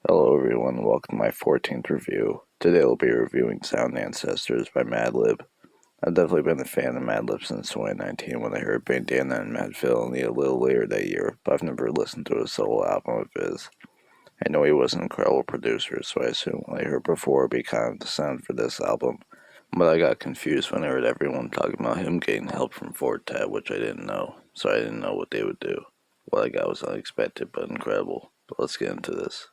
Hello everyone, welcome to my 14th review. Today I'll be reviewing Sound Ancestors by Madlib. I've definitely been a fan of Madlib since 2019 when I heard Bandana and Mad Villainy a little later that year, but I've never listened to a solo album of his. I know he was an incredible producer, so I assumed what I heard before would be kind of the sound for this album, but I got confused when I heard everyone talking about him getting help from For Quartabê, which I didn't know, so I didn't know what they would do. What I got was unexpected but incredible, but let's get into this.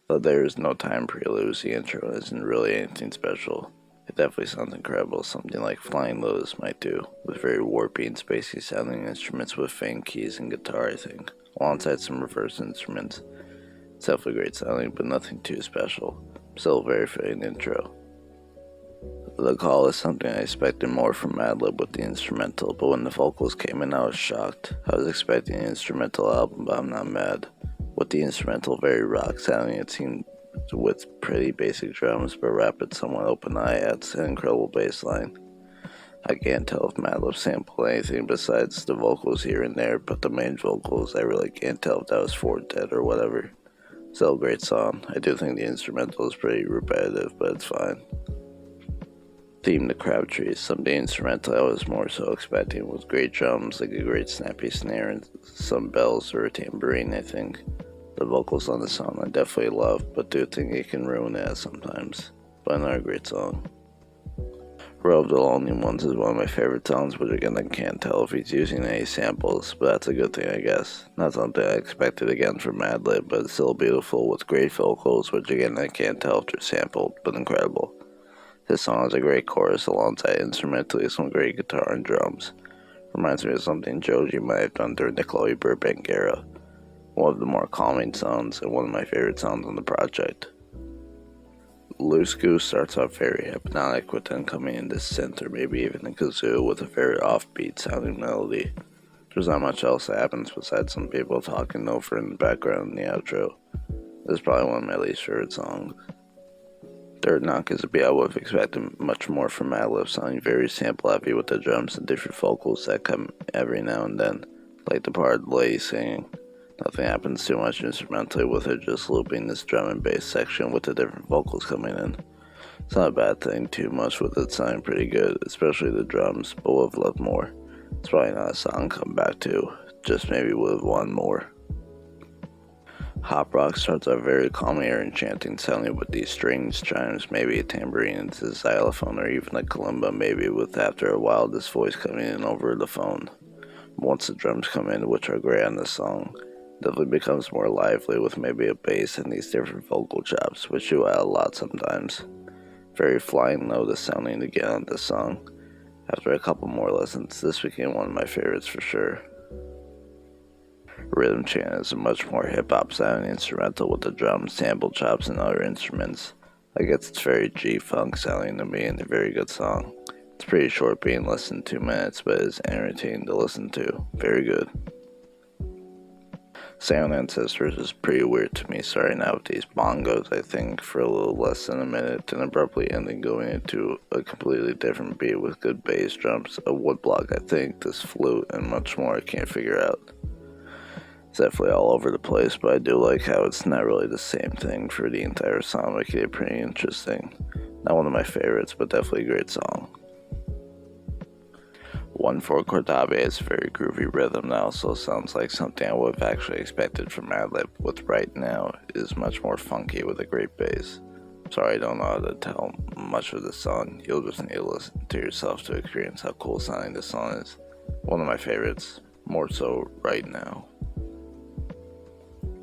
Though there is no time preludes, the intro isn't really anything special. It definitely sounds incredible, something like Flying Lotus might do, with very warpy and spacey sounding instruments with faint keys and guitar, I think, alongside some reverse instruments. It's definitely great sounding, but nothing too special. Still a very fitting intro. The call is something I expected more from Madlib with the instrumental, but when the vocals came in I was shocked. I was expecting an instrumental album, but I'm not mad. With the instrumental very rock sounding, it seemed with pretty basic drums, but rapid, somewhat open hi-hats, and incredible bass line. I can't tell if Madlib sampled anything besides the vocals here and there, but the main vocals, I really can't tell if that was For Dead or whatever. Still a great song. I do think the instrumental is pretty repetitive, but it's fine. Theme to Crabtree, some of the instrumental I was more so expecting was great drums, like a great snappy snare and some bells or a tambourine, I think. The vocals on the song I definitely love, but do think it can ruin it sometimes. But another great song. Row of the Lonely Ones is one of my favorite songs, but again I can't tell if he's using any samples, but that's a good thing I guess. Not something I expected again from Madlib, but it's still beautiful with great vocals, which again I can't tell if they're sampled, but incredible. This song has a great chorus alongside instrumentally some great guitar and drums. Reminds me of something Joji might have done during the Chloe Burbank era. One of the more calming sounds and one of my favorite songs on the project. Loose Goose starts off very hypnotic with them coming in this synth or maybe even a kazoo with a very offbeat sounding melody. There's not much else that happens besides some people talking over in the background in the outro. This is probably one of my least favorite songs. Dirtknock is a beat I would have expected much more from Madlib, sounding very sample heavy with the drums and different vocals that come every now and then, like the part of the lady singing. Nothing happens too much instrumentally with her just looping this drum and bass section with the different vocals coming in. It's not a bad thing too much with it sounding pretty good, especially the drums, but would have loved more. It's probably not a song to come back to, just maybe would have wanted more. Hopprock starts out very calming and enchanting sounding with these strings, chimes, maybe a tambourine into the xylophone or even a kalimba maybe with after a while this voice coming in over the phone. Once the drums come in, which are great on this song, definitely becomes more lively with maybe a bass and these different vocal chops, which you add a lot sometimes. Very Flying Lotus sounding again on this song. After a couple more listens, this became one of my favorites for sure. Riddim Chant is a much more hip-hop sounding instrumental with the drums, sample chops, and other instruments. I guess it's very G-funk sounding to me and a very good song. It's pretty short, being less than 2 minutes, but it's entertaining to listen to. Very good. Sound Ancestors is pretty weird to me, starting out with these bongos, I think, for a little less than a minute, and abruptly ending going into a completely different beat with good bass drums, a woodblock, I think, this flute, and much more I can't figure out. It's definitely all over the place, but I do like how it's not really the same thing for the entire song, making it pretty interesting. Not one of my favorites, but definitely a great song. For Quartabê has a very groovy rhythm that also sounds like something I would have actually expected from Madlib, with right now is much more funky with a great bass. Sorry I don't know how to tell much of the song, you'll just need to listen to yourself to experience how cool sounding this song is. One of my favorites, more so right now.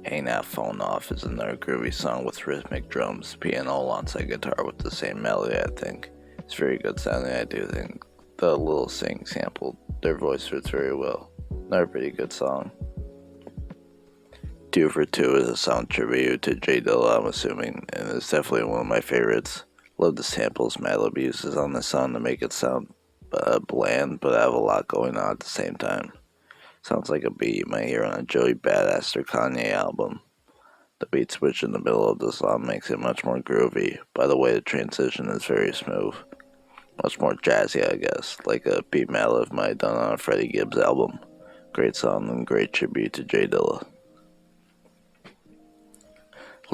Ain't That Phone Off is another groovy song with rhythmic drums, piano alongside guitar with the same melody I think. It's very good sounding, I do think. The little sing sample, their voice fits very well. Another pretty good song. 2 for 2 is a song tribute to Dilla, I'm assuming, and it's definitely one of my favorites. Love the samples Madlib uses on this song to make it sound bland, but have a lot going on at the same time. Sounds like a beat you might hear on a Joey Badass or Kanye album. The beat switch in the middle of the song makes it much more groovy. By the way, the transition is very smooth. Much more jazzy, I guess, like a beat Madlib might have done on a Freddie Gibbs album. Great song and great tribute to J Dilla.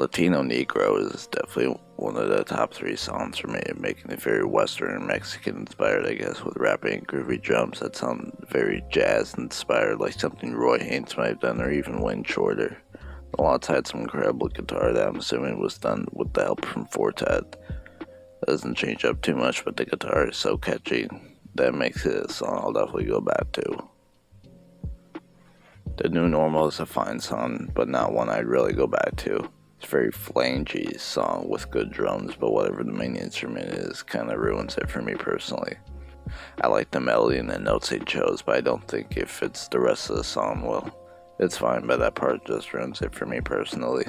Latino Negro is definitely one of the top 3 songs for me, making it very Western and Mexican inspired, I guess, with rapping and groovy drums that sound very jazz inspired, like something Roy Haynes might have done, or even Wayne Shorter. The lots had some incredible guitar that I'm assuming was done with the help from Fortet. Doesn't change up too much, but the guitar is so catchy that makes it a song I'll definitely go back to. The New Normal is a fine song, but not one I'd really go back to. It's a very flangy song with good drums, but whatever the main instrument is kind of ruins it for me personally. I like the melody and the notes they chose, but I don't think it fits the rest of the song well. It's fine, but that part just ruins it for me personally.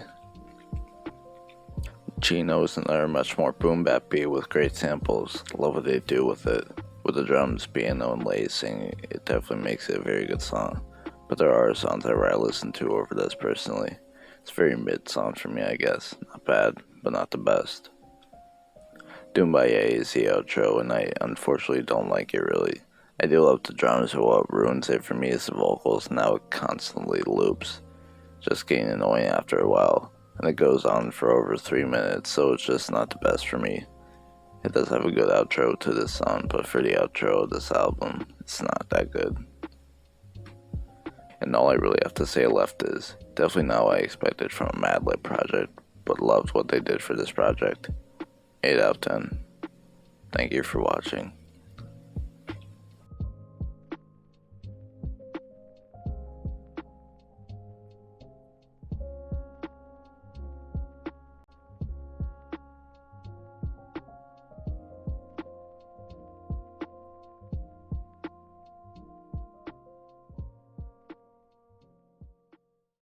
Chino is another much more boom bap beat with great samples. Love what they do with it. With the drums, piano, and Lay singing, it definitely makes it a very good song. But there are songs I'd rather listen to over this personally. It's a very mid song for me, I guess. Not bad, but not the best. Duumbiyay is the outro, and I unfortunately don't like it really. I do love the drums, but what ruins it for me is the vocals, and how it constantly loops. Just getting annoying after a while, and it goes on for over 3 minutes, so it's just not the best for me. It does have a good outro to this song, but for the outro of this album, it's not that good. And all I really have to say left is, definitely not what I expected from a Madlib project, but loved what they did for this project. 8 out of 10. Thank you for watching.